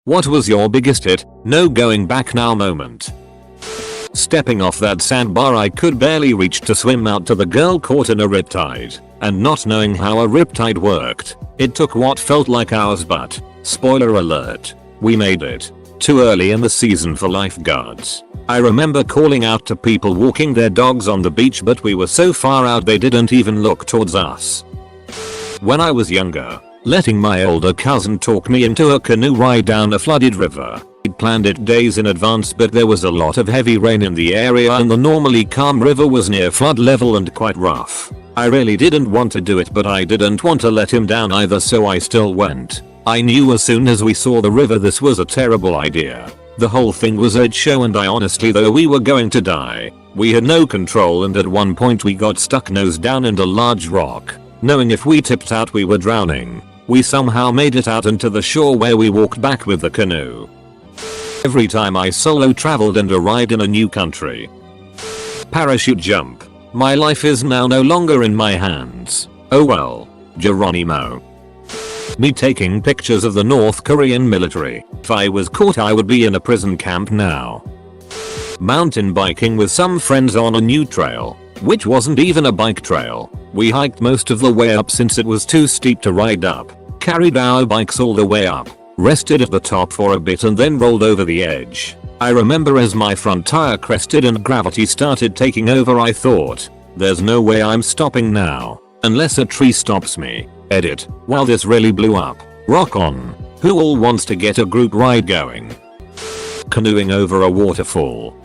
What was your biggest hit, no going back now moment? Stepping off that sandbar I could barely reach to swim out to the girl caught in a riptide, and not knowing how a riptide worked, it took what felt like hours but, spoiler alert, we made it. Too early in the season for lifeguards. I remember calling out to people walking their dogs on the beach but we were so far out they didn't even look towards us. When I was younger, letting my older cousin talk me into a canoe ride down a flooded river. We'd planned it days in advance but there was a lot of heavy rain in the area and the normally calm river was near flood level and quite rough. I really didn't want to do it but I didn't want to let him down either so I still went. I knew as soon as we saw the river this was a terrible idea. The whole thing was a show and I honestly though we were going to die. We had no control and at one point we got stuck nose down in a large rock. Knowing if we tipped out we were drowning. We somehow made it out into the shore where we walked back with the canoe. Every time I solo traveled and arrived in a new country. Parachute jump. My life is now no longer in my hands. Oh well. Geronimo. Me taking pictures of the North Korean military. If I was caught I would be in a prison camp now. Mountain biking with some friends on a new trail, which wasn't even a bike trail. We hiked most of the way up since it was too steep to ride up. Carried our bikes all the way up. Rested at the top for a bit and then rolled over the edge. I remember as my front tire crested and gravity started taking over I thought, there's no way I'm stopping now. Unless a tree stops me. Edit. Wow this really blew up. Rock on. Who all wants to get a group ride going? Canoeing over a waterfall.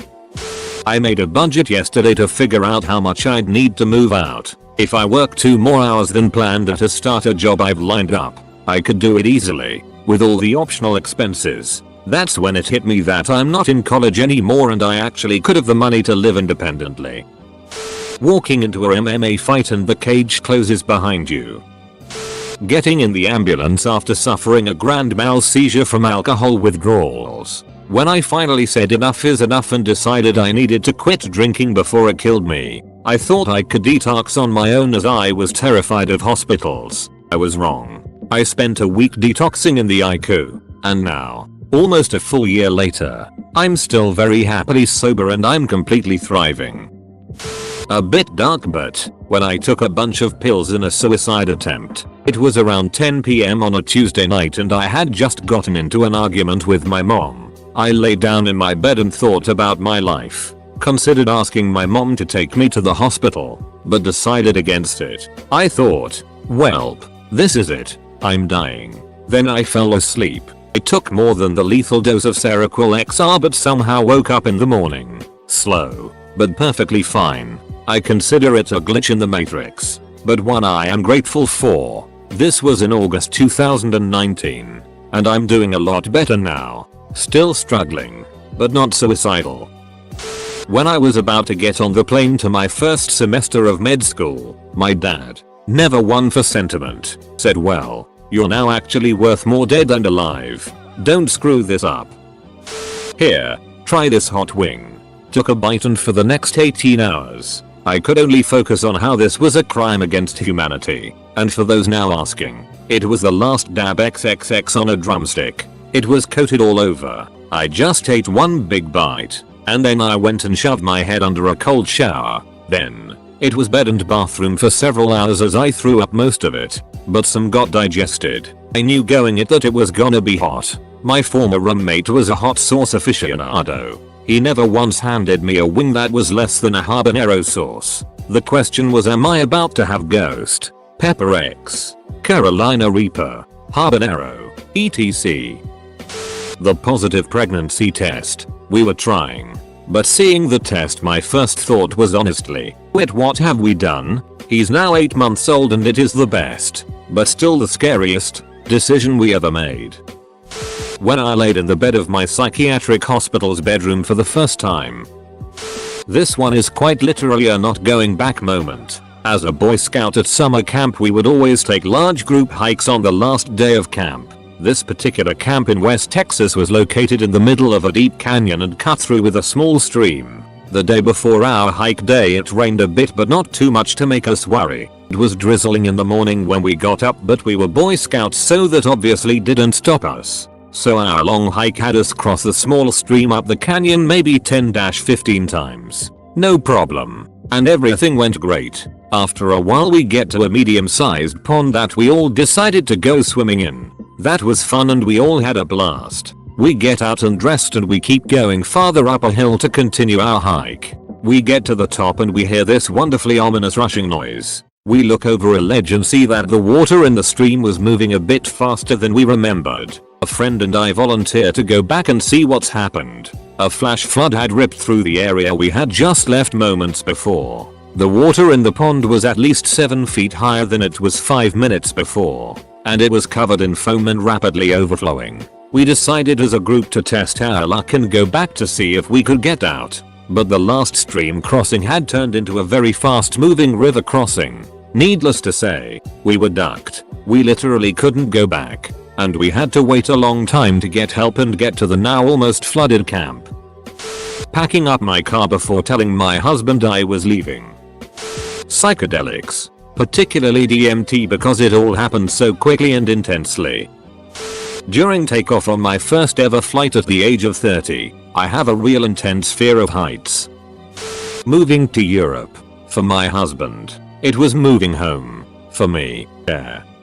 I made a budget yesterday to figure out how much I'd need to move out. If I work 2 more hours than planned at a starter job I've lined up, I could do it easily. With all the optional expenses. That's when it hit me that I'm not in college anymore and I actually could have the money to live independently. Walking into a MMA fight and the cage closes behind you. Getting in the ambulance after suffering a grand mal seizure from alcohol withdrawals. When I finally said enough is enough and decided I needed to quit drinking before it killed me. I thought I could detox on my own as I was terrified of hospitals. I was wrong. I spent a week detoxing in the ICU, and now, almost a full year later, I'm still very happily sober and I'm completely thriving. A bit dark but, when I took a bunch of pills in a suicide attempt, it was around 10 PM on a Tuesday night and I had just gotten into an argument with my mom. I lay down in my bed and thought about my life. Considered asking my mom to take me to the hospital, but decided against it. I thought, welp, this is it. I'm dying. Then I fell asleep. It took more than the lethal dose of Seroquel XR but somehow woke up in the morning. Slow, but perfectly fine. I consider it a glitch in the matrix, but one I am grateful for. This was in August 2019, and I'm doing a lot better now. Still struggling, but not suicidal. When I was about to get on the plane to my first semester of med school, my dad, never one for sentiment, said well, you're now actually worth more dead than alive. Don't screw this up. Here, try this hot wing. Took a bite and for the next 18 hours, I could only focus on how this was a crime against humanity. And for those now asking, it was the last dab XXX on a drumstick. It was coated all over. I just ate one big bite, and then I went and shoved my head under a cold shower. Then, it was bed and bathroom for several hours as I threw up most of it, but some got digested. I knew going it that it was gonna be hot. My former roommate was a hot sauce aficionado. He never once handed me a wing that was less than a habanero sauce. The question was am I about to have ghost, pepper X, Carolina Reaper, habanero, etc. The positive pregnancy test. We were trying. But seeing the test my first thought was honestly, wait what have we done? He's now 8 months old and it is the best, but still the scariest, decision we ever made. When I laid in the bed of my psychiatric hospital's bedroom for the first time. This one is quite literally a not going back moment. As a Boy Scout at summer camp we would always take large group hikes on the last day of camp. This particular camp in West Texas was located in the middle of a deep canyon and cut through with a small stream. The day before our hike day it rained a bit but not too much to make us worry. It was drizzling in the morning when we got up but we were Boy Scouts so that obviously didn't stop us. So our long hike had us cross the small stream up the canyon maybe 10-15 times. No problem. And everything went great. After a while we get to a medium-sized pond that we all decided to go swimming in. That was fun and we all had a blast. We get out and dressed and we keep going farther up a hill to continue our hike. We get to the top and we hear this wonderfully ominous rushing noise. We look over a ledge and see that the water in the stream was moving a bit faster than we remembered. A friend and I volunteer to go back and see what's happened. A flash flood had ripped through the area we had just left moments before. The water in the pond was at least 7 feet higher than it was 5 minutes before, and it was covered in foam and rapidly overflowing. We decided as a group to test our luck and go back to see if we could get out. But the last stream crossing had turned into a very fast moving river crossing. Needless to say, we were ducked. We literally couldn't go back. And we had to wait a long time to get help and get to the now almost flooded camp. Packing up my car before telling my husband I was leaving. Psychedelics. Particularly DMT because it all happened so quickly and intensely. During takeoff on my first ever flight at the age of 30, I have a real intense fear of heights. Moving to Europe. For my husband, it was moving home. For me,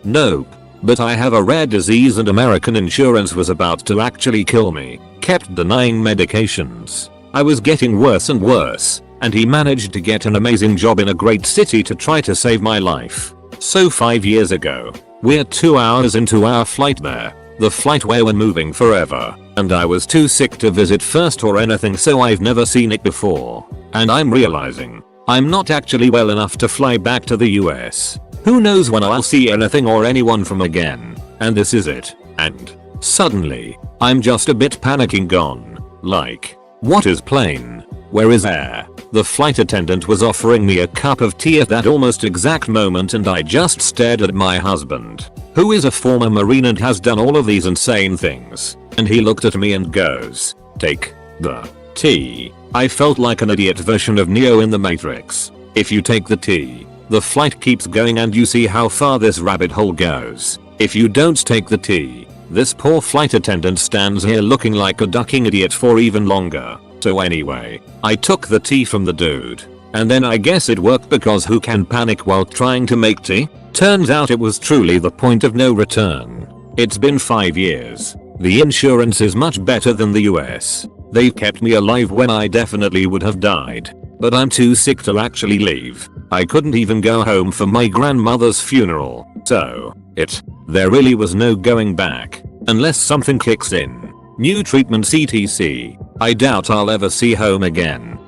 nope. But I have a rare disease and American insurance was about to actually kill me. Kept denying medications. I was getting worse and worse, and he managed to get an amazing job in a great city to try to save my life. So 5 years ago, we're 2 hours into our flight there. The flight where we're moving forever, and I was too sick to visit first or anything, so I've never seen it before. And I'm realizing I'm not actually well enough to fly back to the US. Who knows when I'll see anything or anyone from again, and this is it. And suddenly, I'm just a bit panicking gone. Like, what is plane? Where is air? The flight attendant was offering me a cup of tea at that almost exact moment and I just stared at my husband, who is a former Marine and has done all of these insane things. And he looked at me and goes, "Take the tea." I felt like an idiot version of Neo in the Matrix. If you take the tea, the flight keeps going and you see how far this rabbit hole goes. If you don't take the tea, this poor flight attendant stands here looking like a ducking idiot for even longer. So anyway, I took the tea from the dude. And then I guess it worked because who can panic while trying to make tea? Turns out it was truly the point of no return. It's been 5 years. The insurance is much better than the US. They've kept me alive when I definitely would have died. But I'm too sick to actually leave. I couldn't even go home for my grandmother's funeral. So, there really was no going back. Unless something kicks in. New treatments etc. I doubt I'll ever see home again.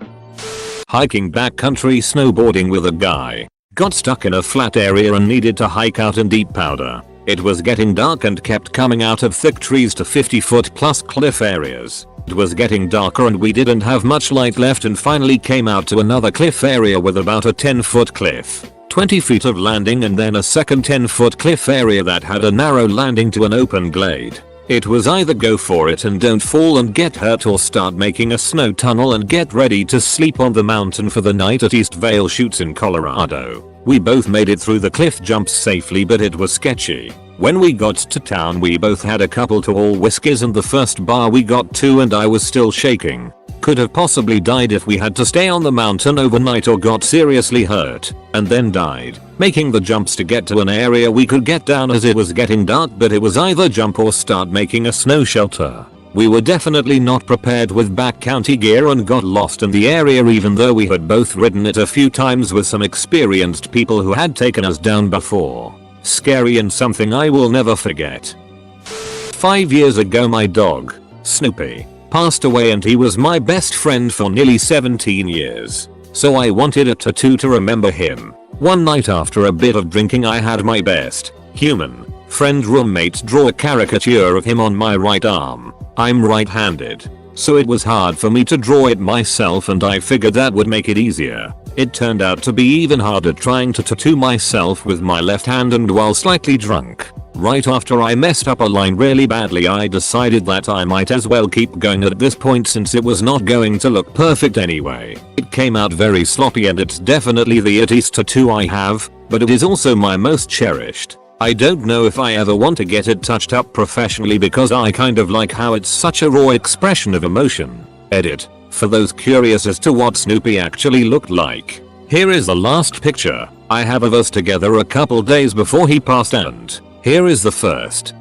Hiking backcountry snowboarding with a guy. Got stuck in a flat area and needed to hike out in deep powder. It was getting dark and kept coming out of thick trees to 50-foot plus cliff areas. It was getting darker and we didn't have much light left and finally came out to another cliff area with about a 10-foot cliff. 20 feet of landing and then a second 10-foot cliff area that had a narrow landing to an open glade. It was either go for it and don't fall and get hurt or start making a snow tunnel and get ready to sleep on the mountain for the night at East Vale Chutes in Colorado. We both made it through the cliff jumps safely but it was sketchy. When we got to town we both had a couple tall whiskeys and the first bar we got to and I was still shaking. Could have possibly died if we had to stay on the mountain overnight or got seriously hurt, and then died. Making the jumps to get to an area we could get down as it was getting dark but it was either jump or start making a snow shelter. We were definitely not prepared with backcountry gear and got lost in the area even though we had both ridden it a few times with some experienced people who had taken us down before. Scary and something I will never forget. 5 years ago my dog, Snoopy, passed away and he was my best friend for nearly 17 years. So I wanted a tattoo to remember him. One night after a bit of drinking I had my best human friend roommate draw a caricature of him on my right arm. I'm right-handed, so it was hard for me to draw it myself and I figured that would make it easier. It turned out to be even harder trying to tattoo myself with my left hand and while slightly drunk. Right after I messed up a line really badly I decided that I might as well keep going at this point since it was not going to look perfect anyway. It came out very sloppy and it's definitely the ittiest tattoo I have, but it is also my most cherished. I don't know if I ever want to get it touched up professionally because I kind of like how it's such a raw expression of emotion. Edit. For those curious as to what Snoopy actually looked like. Here is the last picture I have of us together a couple days before he passed, and here is the first.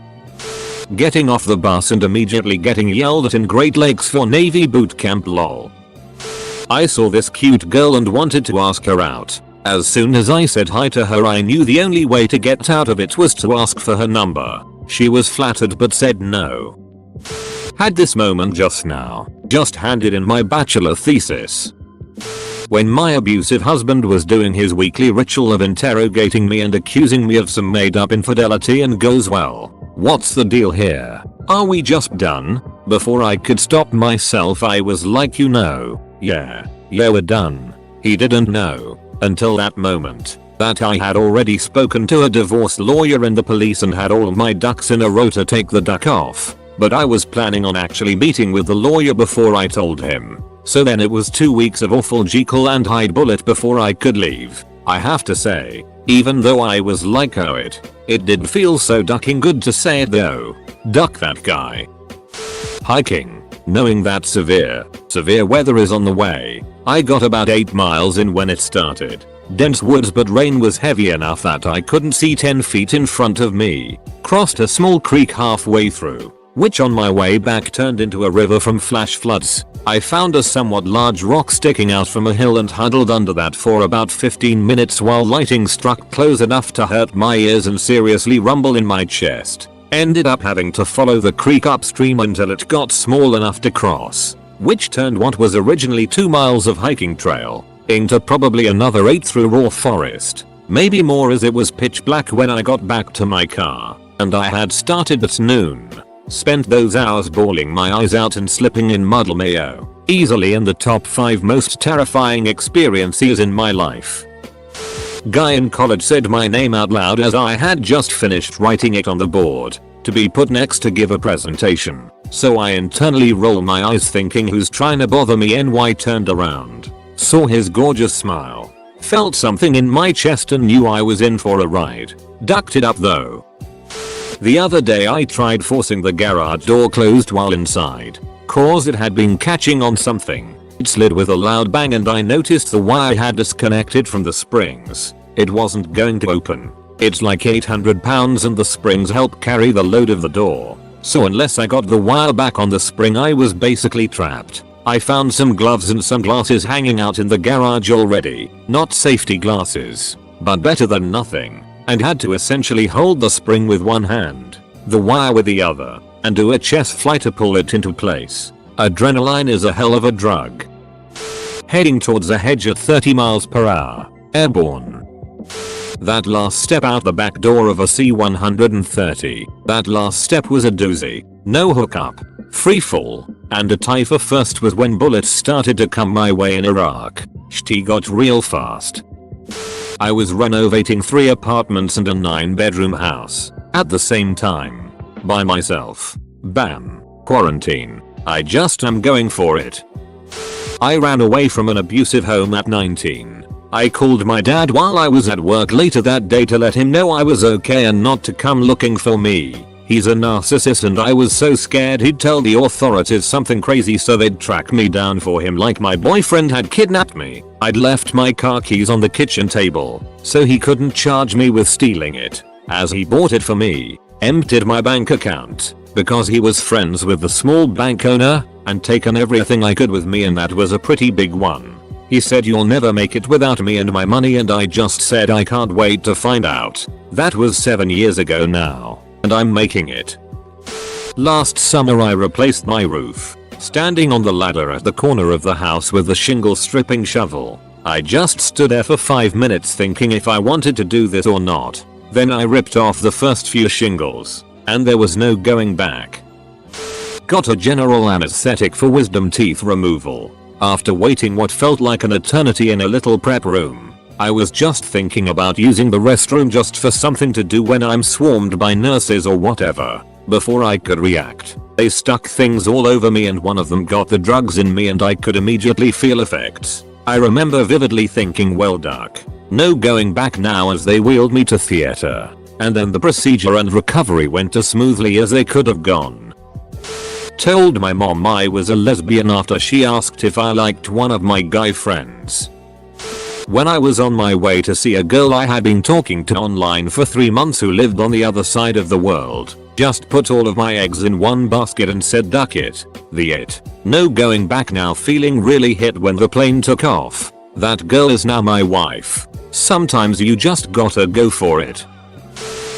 Getting off the bus and immediately getting yelled at in Great Lakes for Navy boot camp lol. I saw this cute girl and wanted to ask her out. As soon as I said hi to her I knew the only way to get out of it was to ask for her number. She was flattered but said no. Had this moment just now. Just handed in my bachelor thesis. When my abusive husband was doing his weekly ritual of interrogating me and accusing me of some made up infidelity and goes, well, what's the deal here? Are we just done? Before I could stop myself I was like, yeah we're done. He didn't know until that moment that I had already spoken to a divorce lawyer and the police and had all my ducks in a row to take the duck off. But I was planning on actually meeting with the lawyer before I told him. So then it was 2 weeks of awful Jekyll and Hyde bullet before I could leave. I have to say, even though I was like, oh it did feel so ducking good to say it though. Duck that guy. Hiking. Knowing that severe weather is on the way, I got about 8 miles in when it started. Dense woods, but rain was heavy enough that I couldn't see 10 feet in front of me. Crossed a small creek halfway through, which on my way back turned into a river from flash floods. I found a somewhat large rock sticking out from a hill and huddled under that for about 15 minutes while lightning struck close enough to hurt my ears and seriously rumble in my chest. Ended up having to follow the creek upstream until it got small enough to cross, which turned what was originally 2 miles of hiking trail into probably another 8 through raw forest. Maybe more, as it was pitch black when I got back to my car, and I had started at noon. Spent those hours bawling my eyes out and slipping in muddle mayo. Easily in the top 5 most terrifying experiences in my life. Guy in college said my name out loud as I had just finished writing it on the board to be put next to give a presentation. So I internally roll my eyes thinking, who's trying to bother me? NY turned around, saw his gorgeous smile, felt something in my chest and knew I was in for a ride. Ducked it up though. The other day I tried forcing the garage door closed while inside, cause it had been catching on something. It slid with a loud bang and I noticed the wire had disconnected from the springs. It wasn't going to open. It's like 800 pounds and the springs help carry the load of the door. So unless I got the wire back on the spring I was basically trapped. I found some gloves and some glasses hanging out in the garage already. Not safety glasses, but better than nothing. And had to essentially hold the spring with one hand, the wire with the other, and do a chest fly to pull it into place. Adrenaline is a hell of a drug. Heading towards a hedge at 30 miles per hour. Airborne. That last step out the back door of a C-130. That last step was a doozy. No hookup. Free fall. And a tie for first was when bullets started to come my way in Iraq. Shit got real fast. I was renovating 3 apartments and a 9-bedroom house at the same time. By myself. Bam. Quarantine. I just am going for it. I ran away from an abusive home at 19. I called my dad while I was at work later that day to let him know I was okay and not to come looking for me. He's a narcissist and I was so scared he'd tell the authorities something crazy so they'd track me down for him like my boyfriend had kidnapped me. I'd left my car keys on the kitchen table, so he couldn't charge me with stealing it, as he bought it for me. Emptied my bank account, because he was friends with the small bank owner, and taken everything I could with me, and that was a pretty big one. He said, you'll never make it without me and my money, and I just said I can't wait to find out. That was 7 years ago now, and I'm making it. Last summer I replaced my roof, standing on the ladder at the corner of the house with the shingle stripping shovel. I just stood there for 5 minutes thinking if I wanted to do this or not. Then I ripped off the first few shingles, and there was no going back. Got a general anesthetic for wisdom teeth removal. After waiting what felt like an eternity in a little prep room, I was just thinking about using the restroom just for something to do when I'm swarmed by nurses or whatever. Before I could react, they stuck things all over me and one of them got the drugs in me and I could immediately feel effects. I remember vividly thinking, well duck, no going back now, as they wheeled me to theater. and then the procedure and recovery went as smoothly as they could have gone. Told my mom I was a lesbian after she asked if I liked one of my guy friends. When I was on my way to see a girl I had been talking to online for 3 months who lived on the other side of the world, just put all of my eggs in one basket and said duck it. No going back now, feeling really hit when the plane took off. That girl is now my wife. Sometimes you just gotta go for it.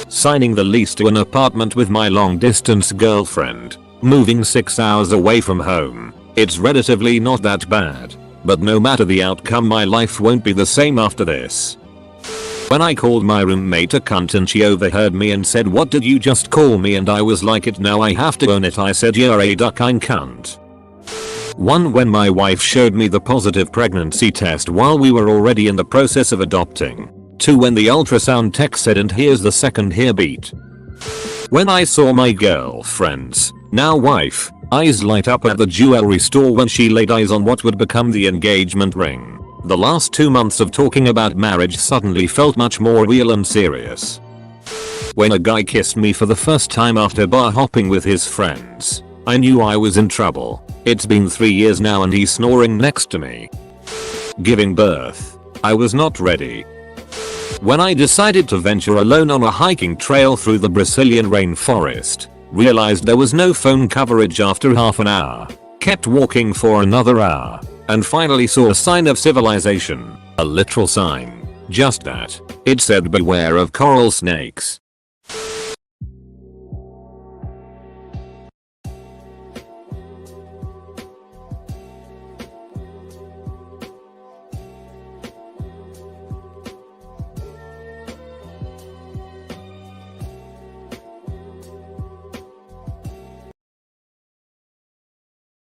Signing the lease to an apartment with my long distance girlfriend. Moving 6 hours away from home. It's relatively not that bad. But no matter the outcome, my life won't be the same after this. When I called my roommate a cunt and she overheard me and said, "What did you just call me?" and I was like, "It now I have to own it." I said, "You're a ducking cunt." 1. When my wife showed me the positive pregnancy test while we were already in the process of adopting. 2. When the ultrasound tech said, "And here's the second heartbeat." When I saw my girlfriend's, now wife, eyes light up at the jewelry store when she laid eyes on what would become the engagement ring. The last 2 months of talking about marriage suddenly felt much more real and serious. When a guy kissed me for the first time after bar hopping with his friends, I knew I was in trouble. It's been 3 years now and he's snoring next to me. Giving birth. I was not ready. When I decided to venture alone on a hiking trail through the Brazilian rainforest, realized there was no phone coverage after half an hour, kept walking for another hour, and finally saw a sign of civilization. A literal sign. Just that. It said, "Beware of coral snakes."